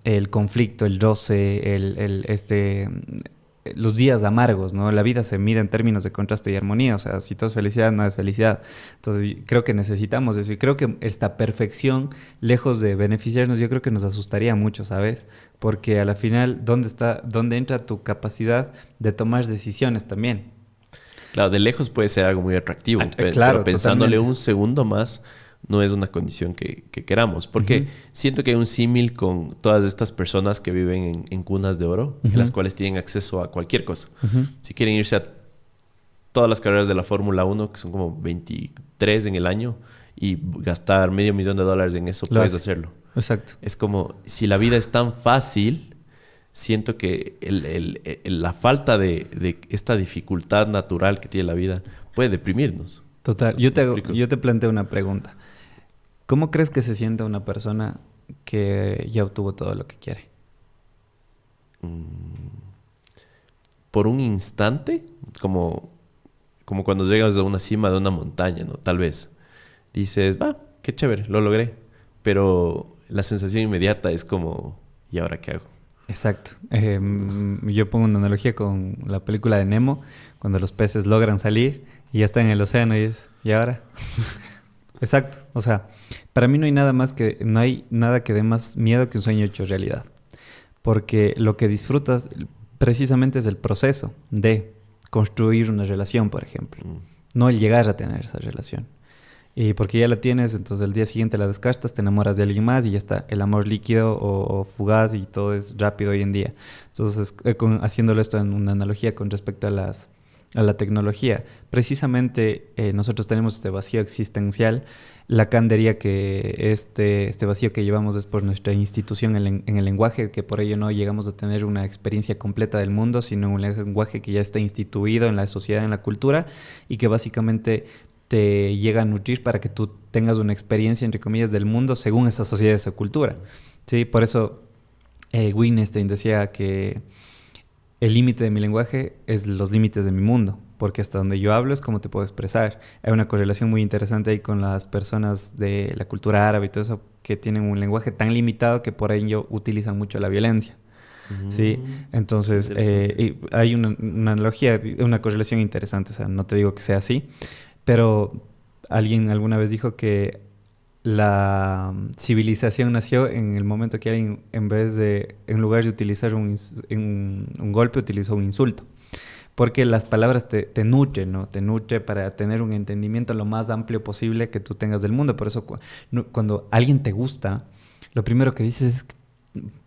el conflicto, el roce, los días amargos, ¿no? La vida se mide en términos de contraste y armonía, o sea, si todo es felicidad, nada es felicidad. Entonces, creo que necesitamos eso y creo que esta perfección, lejos de beneficiarnos, yo creo que nos asustaría mucho, ¿sabes? Porque a la final, ¿dónde entra tu capacidad de tomar decisiones también? Claro, de lejos puede ser algo muy atractivo, Claro, pero pensándole totalmente. un segundo más, no es una condición que queramos. Porque Ujú, siento que hay un símil con todas estas personas que viven en cunas de oro, en las ujú, cuales tienen acceso a cualquier cosa. ujú. Si quieren irse a todas las carreras de la Fórmula Uno, que son como 23 en el año, y gastar $500,000 en eso, Lo puedes hace. hacerlo. Exacto. Es como, si la vida es tan fácil, siento que la falta de esta dificultad natural que tiene la vida puede deprimirnos. Total. ¿Me explico? Yo te planteo una pregunta. ¿Cómo crees que se siente una persona que ya obtuvo todo lo que quiere? Mm, Por un instante, como cuando llegas a una cima de una montaña, ¿no? Tal vez dices, va, qué chévere, lo logré. Pero la sensación inmediata es como, ¿y ahora qué hago? Exacto. Yo pongo una analogía con la película de Nemo, cuando los peces logran salir y ya están en el océano y es, ¿y ahora? Exacto. O sea, para mí no hay nada que dé más miedo que un sueño hecho realidad. Porque lo que disfrutas precisamente es el proceso de construir una relación, por ejemplo. Mm, No el llegar a tener esa relación. Y porque ya la tienes, entonces el día siguiente la descartas, te enamoras de alguien más y ya está. El amor líquido o fugaz y todo es rápido hoy en día. Entonces, haciéndolo esto en una analogía con respecto a la tecnología, precisamente nosotros tenemos este vacío existencial. Lacan diría que este vacío que llevamos es por nuestra institución en el lenguaje, que por ello no llegamos a tener una experiencia completa del mundo, sino un lenguaje que ya está instituido en la sociedad, en la cultura, y que básicamente te llega a nutrir para que tú tengas una experiencia, entre comillas, del mundo según esa sociedad, esa cultura. ¿Sí? Por eso Wittgenstein decía que el límite de mi lenguaje es los límites de mi mundo, porque hasta donde yo hablo es como te puedo expresar. Hay una correlación muy interesante ahí con las personas de la cultura árabe y todo eso, que tienen un lenguaje tan limitado que por ello utilizan mucho la violencia. ¿Sí? qué Entonces, interesante. hay una analogía, una correlación interesante, o sea, no te digo que sea así, pero alguien alguna vez dijo que la civilización nació en el momento que alguien, en lugar de utilizar un golpe, utilizó un insulto. Porque las palabras te nutren, ¿no? Te nutre para tener un entendimiento lo más amplio posible que tú tengas del mundo. Por eso cuando alguien te gusta, lo primero que dices es,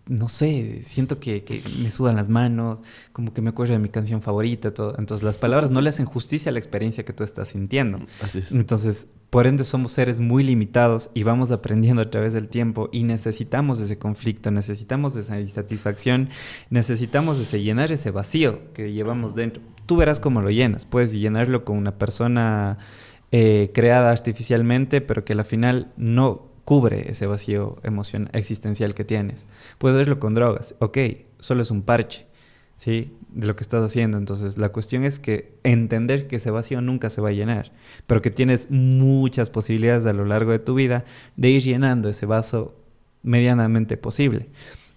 no sé, siento que me sudan las manos, como que me acuerdo de mi canción favorita, todo. Entonces las palabras no le hacen justicia a la experiencia que tú estás sintiendo. Así es. Entonces, por ende somos seres muy limitados y vamos aprendiendo a través del tiempo y necesitamos ese conflicto, necesitamos esa insatisfacción, necesitamos llenar ese vacío que llevamos dentro. Tú verás cómo lo llenas. Puedes llenarlo con una persona creada artificialmente, pero que al final no cubre ese vacío emocional, existencial que tienes. Puedes hacerlo con drogas. Ok, solo es un parche, ¿sí? De lo que estás haciendo. Entonces, la cuestión es que entender que ese vacío nunca se va a llenar, pero que tienes muchas posibilidades a lo largo de tu vida de ir llenando ese vaso medianamente posible.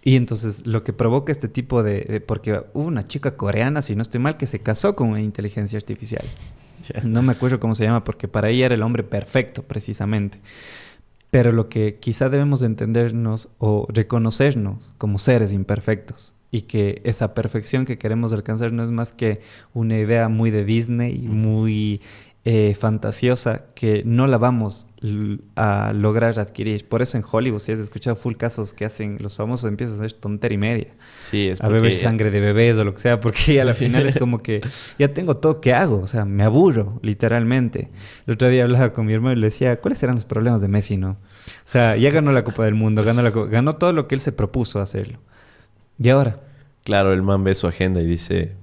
Y entonces lo que provoca este tipo porque hubo una chica coreana, si no estoy mal, que se casó con una inteligencia artificial. Ya. No me acuerdo cómo se llama, porque para ella era el hombre perfecto, precisamente. Pero lo que quizá debemos de entendernos o reconocernos como seres imperfectos y que esa perfección que queremos alcanzar no es más que una idea muy de Disney, muy fantasiosa, que no la vamos a lograr adquirir. Por eso en Hollywood, si has escuchado full casos que hacen los famosos, empiezan a hacer tontería y media, Sí, es a beber porque... sangre de bebés o lo que sea, porque a la final es como que ya tengo todo que hago, o sea, me aburro, literalmente. El otro día hablaba con mi hermano y le decía, ¿cuáles eran los problemas de Messi, no? O sea, ya ganó la Copa del Mundo, ganó todo lo que él se propuso hacerlo. ¿Y ahora? Claro, el man ve su agenda y dice,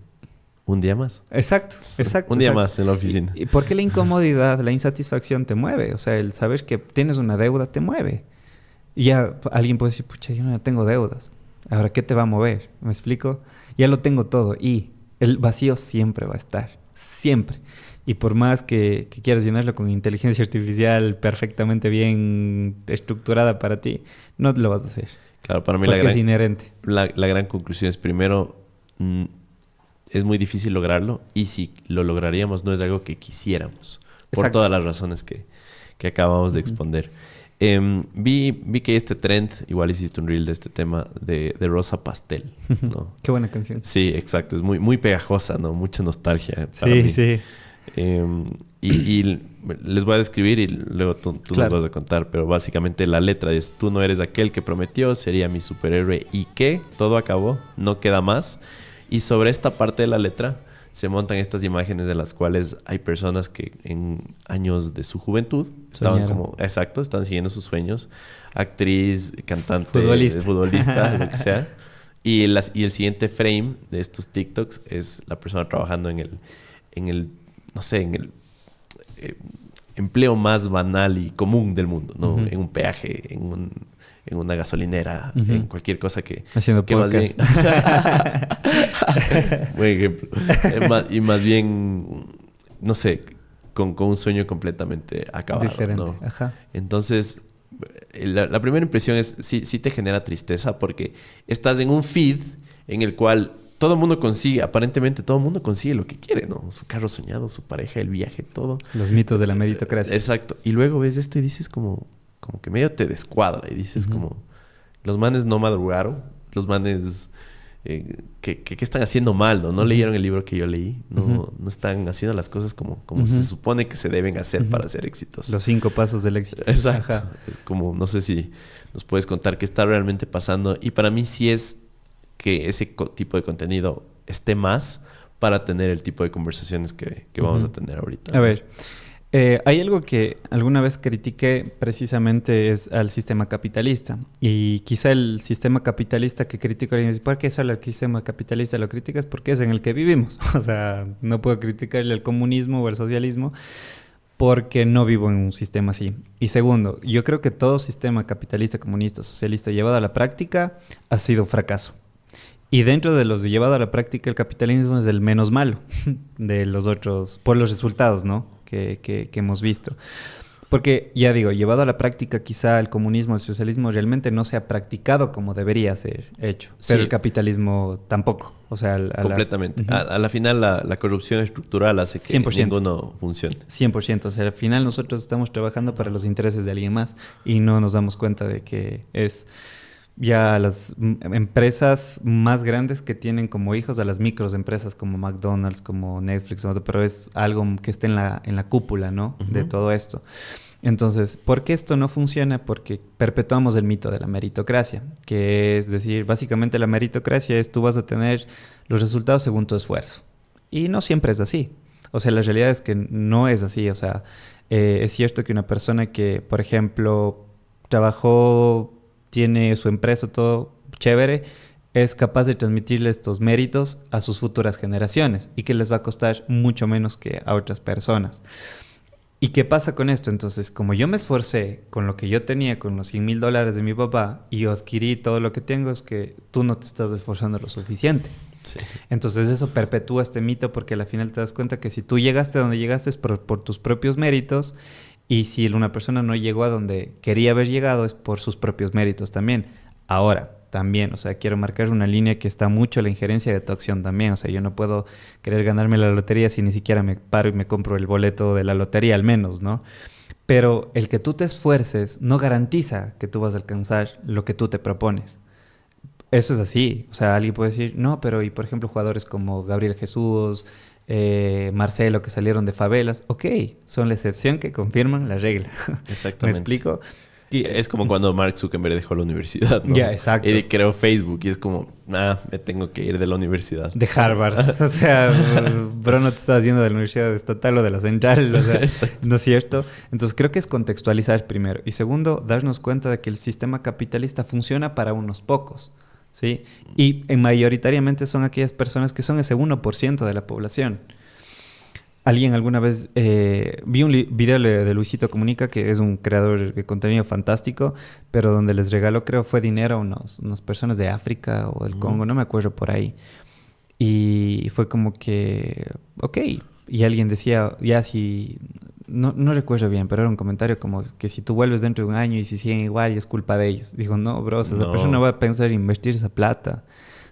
un día más. Exacto, exacto, Un día exacto. más en la oficina. ¿Y por qué la incomodidad, la insatisfacción te mueve? O sea, el saber que tienes una deuda te mueve. Y ya alguien puede decir, pucha, yo no tengo deudas. Ahora, ¿qué te va a mover? ¿Me explico? Ya lo tengo todo. Y el vacío siempre va a estar. Siempre. Y por más que quieras llenarlo con inteligencia artificial perfectamente bien estructurada para ti, no lo vas a hacer. Claro, para mí Porque es inherente. la gran conclusión es primero, es muy difícil lograrlo y si lo lograríamos no es algo que quisiéramos, por Exacto. todas las razones que acabamos de exponer. Vi que este trend, igual hiciste un reel de este tema, de Rosa Pastel, ¿no? Qué buena canción. Sí, exacto, es muy, muy pegajosa, ¿no? Mucha nostalgia para Sí, mí. sí. Y les voy a describir y luego tú Claro. nos vas a contar, pero básicamente la letra es: tú no eres aquel que prometió, sería mi superhéroe y que todo acabó, no queda más. Y sobre esta parte de la letra se montan estas imágenes de las cuales hay personas que en años de su juventud estaban Soñaron. como, exacto, están siguiendo sus sueños, actriz, cantante, Futbolista. futbolista, lo que sea. Y el siguiente frame de estos TikToks es la persona trabajando en el no sé, en el empleo más banal y común del mundo, ¿no? Ujú. En un peaje, en una gasolinera, Ujú. en cualquier cosa que Haciendo más bien... podcast. Buen ejemplo. Y más bien, no sé, con un sueño completamente acabado, Diferente. ¿no? Ajá. Entonces, la primera impresión es, sí te genera tristeza porque estás en un feed en el cual todo el mundo consigue, aparentemente todo el mundo consigue lo que quiere, ¿no? Su carro soñado, su pareja, el viaje, todo. Los mitos de la meritocracia. Exacto. Y luego ves esto y dices como que medio te descuadra y dices Ujú. como, los manes no madrugaron, los manes que están haciendo mal, ¿no? No Ujú. leyeron el libro que yo leí, no, Ujú. no están haciendo las cosas como Ujú. se supone que se deben hacer Ujú. para ser exitosos. Los 5 pasos del éxito. Exacto. Ajá. Es como, no sé si nos puedes contar qué está realmente pasando. Y para mí sí es que ese tipo de contenido esté más para tener el tipo de conversaciones que vamos a tener ahorita. A ver, hay algo que alguna vez critiqué precisamente es al sistema capitalista. Y quizá el sistema capitalista que critico, alguien dice, ¿por qué solo el sistema capitalista lo criticas? Porque es en el que vivimos. O sea, no puedo criticarle al comunismo o al socialismo porque no vivo en un sistema así. Y segundo, yo creo que todo sistema capitalista, comunista, socialista llevado a la práctica ha sido un fracaso. Y dentro de los de llevado a la práctica, el capitalismo es el menos malo de los otros, por los resultados, ¿no? que hemos visto. Porque, ya digo, llevado a la práctica, quizá el comunismo, el socialismo realmente no se ha practicado como debería ser hecho. Pero Sí. el capitalismo tampoco. O sea, Completamente. Ujú. A la final, la corrupción estructural hace que 100%. ninguno funcione. 100%. O sea, al final nosotros estamos trabajando para los intereses de alguien más y no nos damos cuenta de que es ya las empresas más grandes que tienen como hijos a las microempresas como McDonald's, como Netflix, ¿no? Pero es algo que está en la cúpula, ¿no? De todo esto. Entonces, ¿por qué esto no funciona? Porque perpetuamos el mito de la meritocracia, que es decir, básicamente la meritocracia es tú vas a tener los resultados según tu esfuerzo. Y no siempre es así. O sea, la realidad es que no es así. O sea, es cierto que una persona que, por ejemplo, trabajó, tiene su empresa, todo chévere, es capaz de transmitirle estos méritos a sus futuras generaciones y que les va a costar mucho menos que a otras personas. ¿Y qué pasa con esto? Entonces, como yo me esforcé con lo que yo tenía, con los $100,000 de mi papá, y yo adquirí todo lo que tengo, es que tú no te estás esforzando lo suficiente. Sí. Entonces eso perpetúa este mito porque al final te das cuenta que si tú llegaste a donde llegaste es por tus propios méritos, y si una persona no llegó a donde quería haber llegado es por sus propios méritos también. Ahora, también, o sea, quiero marcar una línea que está mucho la injerencia de tu acción también. O sea, yo no puedo querer ganarme la lotería si ni siquiera me paro y me compro el boleto de la lotería al menos, ¿no? Pero el que tú te esfuerces no garantiza que tú vas a alcanzar lo que tú te propones. Eso es así. O sea, alguien puede decir, no, pero y por ejemplo jugadores como Gabriel Jesús, Marcelo, que salieron de favelas, ok, son la excepción que confirman la regla. Exactamente. ¿Me explico? Y, Es como cuando Mark Zuckerberg dejó la universidad, ¿no? Ya, exacto. Y creó Facebook y es como, me tengo que ir de la universidad. De Harvard. O sea, bro, no te estás yendo de la universidad estatal o de la central. O sea, ¿no es cierto? Entonces creo que es contextualizar primero. Y segundo, darnos cuenta de que el sistema capitalista funciona para unos pocos, ¿sí? Y mayoritariamente son aquellas personas que son ese 1% de la población. Alguien alguna vez vi un video de Luisito Comunica, que es un creador de contenido fantástico, pero donde les regaló, creo, fue dinero a unas personas de África o del Congo, no me acuerdo por ahí. Y fue como que, ok. Y alguien decía, ya si no recuerdo bien, pero era un comentario como que si tú vuelves dentro de un año y si siguen igual y es culpa de ellos. Dijo, no, bro, o sea, esa persona No, va a pensar en invertir esa plata.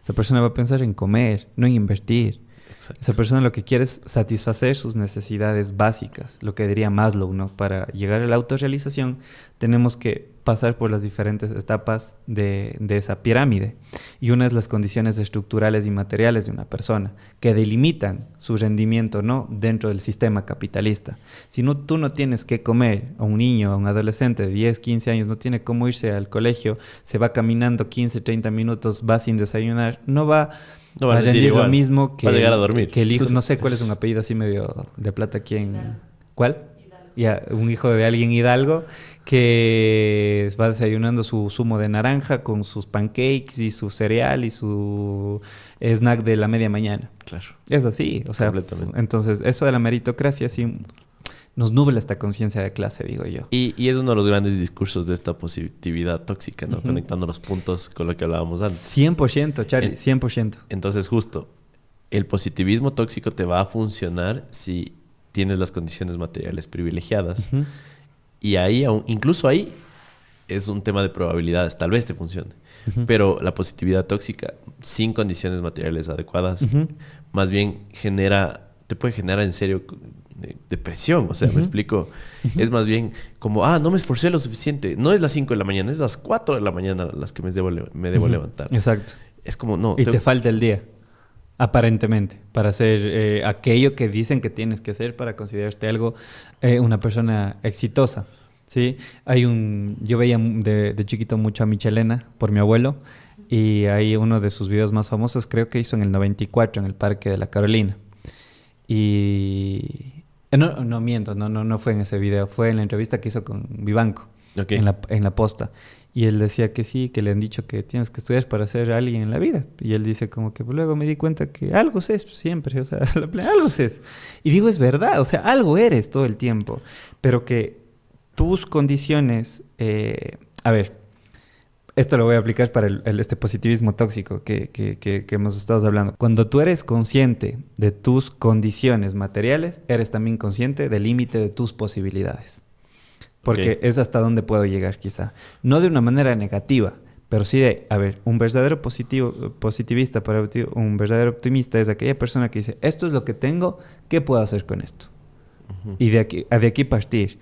Esa persona va a pensar en comer, no en invertir. Esa exacto. persona lo que quiere es satisfacer sus necesidades básicas, lo que diría Maslow, ¿no? Para llegar a la autorrealización tenemos que pasar por las diferentes etapas de esa pirámide. Y una es las condiciones estructurales y materiales de una persona, que delimitan su rendimiento, ¿no? Dentro del sistema capitalista. Si no, tú no tienes qué comer, a un niño, a un adolescente de 10, 15 años, no tiene cómo irse al colegio, se va caminando 15, 30 minutos, va sin desayunar, no va No va a a rendir rendir lo igual. mismo Va a llegar a que dormir. el hijo, Eso no es- sé cuál es un apellido así medio de plata aquí en... Hidalgo. ¿Cuál? Hidalgo. Ya, un hijo de alguien hidalgo que va desayunando su zumo de naranja con sus pancakes y su cereal y su snack de la media mañana. Claro, Es así, o sea, completamente. entonces eso de la meritocracia sí nos nubla esta conciencia de clase, digo yo. Y es uno de los grandes discursos de esta positividad tóxica, ¿no? Ujú. Conectando los puntos con lo que hablábamos antes. 100%, Charlie, En- 100%. Entonces, justo, el positivismo tóxico te va a funcionar si tienes las condiciones materiales privilegiadas. Ujú. Y ahí, incluso ahí, es un tema de probabilidades. Tal vez te funcione. Ujú. Pero la positividad tóxica, sin condiciones materiales adecuadas, Ujú. más bien te puede generar en serio depresión. O sea, me Ujú. explico. Ujú. Es más bien como, no me esforcé lo suficiente. No es las 5 de la mañana, es las 4 de la mañana las que me debo Ujú. levantar. Exacto. Es como, no. Y te falta el día, aparentemente, para hacer aquello que dicen que tienes que hacer para considerarte algo, una persona exitosa, ¿sí? Yo veía de chiquito mucho a Michelena por mi abuelo y hay uno de sus videos más famosos, creo que hizo en el 94 en el Parque de la Carolina. Y... no miento, no fue en ese video, fue en la entrevista que hizo con Vivanco Ok. en la posta. Y él decía que sí, que le han dicho que tienes que estudiar para ser alguien en la vida. Y él dice como que pues, luego me di cuenta que algo sé siempre, o sea, algo sé. Y digo, es verdad, o sea, algo eres todo el tiempo, pero que tus condiciones, a ver, esto lo voy a aplicar para este positivismo tóxico que hemos estado hablando. Cuando tú eres consciente de tus condiciones materiales, eres también consciente del límite de tus posibilidades. Porque Ok. es hasta donde puedo llegar, quizá. No de una manera negativa, pero sí de, a ver, un verdadero positivista, un verdadero optimista es aquella persona que dice, esto es lo que tengo, ¿qué puedo hacer con esto? Ujú. Y de aquí partir.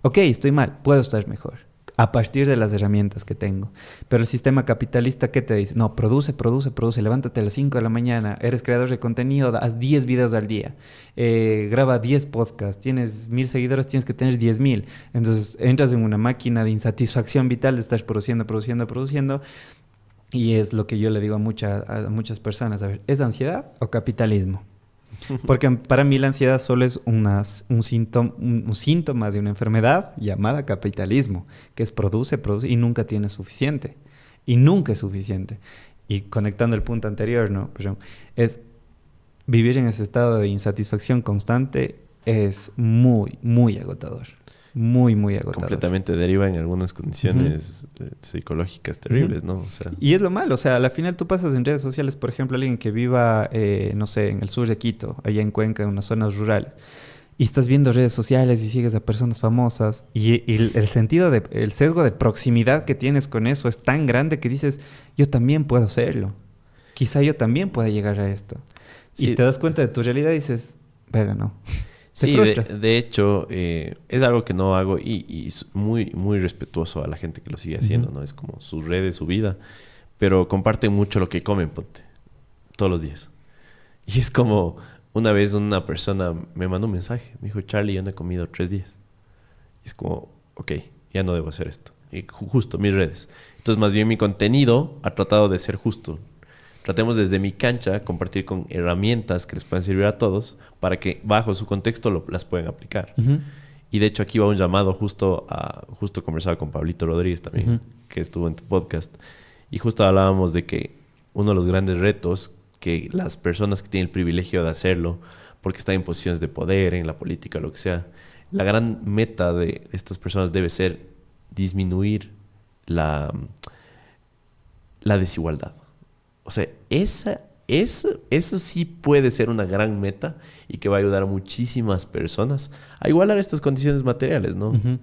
Ok, estoy mal, puedo estar mejor. A partir de las herramientas que tengo. Pero el sistema capitalista, ¿qué te dice? No, produce. Levántate a las 5 de la mañana. Eres creador de contenido, haz 10 videos al día. Graba 10 podcasts. Tienes 1000 seguidores, tienes que tener 10,000. Entonces entras en una máquina de insatisfacción vital de estar produciendo. Y es lo que yo le digo a muchas personas. A ver, ¿es ansiedad o capitalismo? Porque para mí la ansiedad solo es un síntoma de una enfermedad llamada capitalismo, que es produce y nunca tiene suficiente. Y nunca es suficiente. Y conectando el punto anterior, ¿no? Perdón, es vivir en ese estado de insatisfacción constante es muy, muy agotador. Muy, muy agotador. Completamente deriva en algunas condiciones psicológicas terribles, ¿no? O sea, Y es lo malo, o sea, al final tú pasas en redes sociales, por ejemplo, alguien que viva, no sé, en el sur de Quito, allá en Cuenca, en unas zonas rurales, y estás viendo redes sociales y sigues a personas famosas, y el el sesgo de proximidad que tienes con eso es tan grande que dices, yo también puedo hacerlo, quizá yo también pueda llegar a esto. sí, Y te das cuenta de tu realidad y dices, venga, no. Te sí, frustras. de hecho, es algo que no hago y es muy, muy respetuoso a la gente que lo sigue haciendo, Ujú. ¿no? Es como sus redes, su vida, pero comparten mucho lo que comen, ponte, todos los días. Y es como, una vez una persona me mandó un mensaje, me dijo, Charlie, yo no he comido 3 días. Y es como, ok, ya no debo hacer esto. Y justo, mis redes. Entonces, más bien mi contenido ha tratado de ser justo. Tratemos desde mi cancha compartir con herramientas que les puedan servir a todos para que bajo su contexto las puedan aplicar. Ujú. Y de hecho aquí va un llamado justo conversaba con Pablito Rodríguez también, Ujú. que estuvo en tu podcast. Y justo hablábamos de que uno de los grandes retos que las personas que tienen el privilegio de hacerlo, porque están en posiciones de poder, en la política, lo que sea, la gran meta de estas personas debe ser disminuir la desigualdad. O sea, eso sí puede ser una gran meta y que va a ayudar a muchísimas personas a igualar estas condiciones materiales, ¿no? Ujú.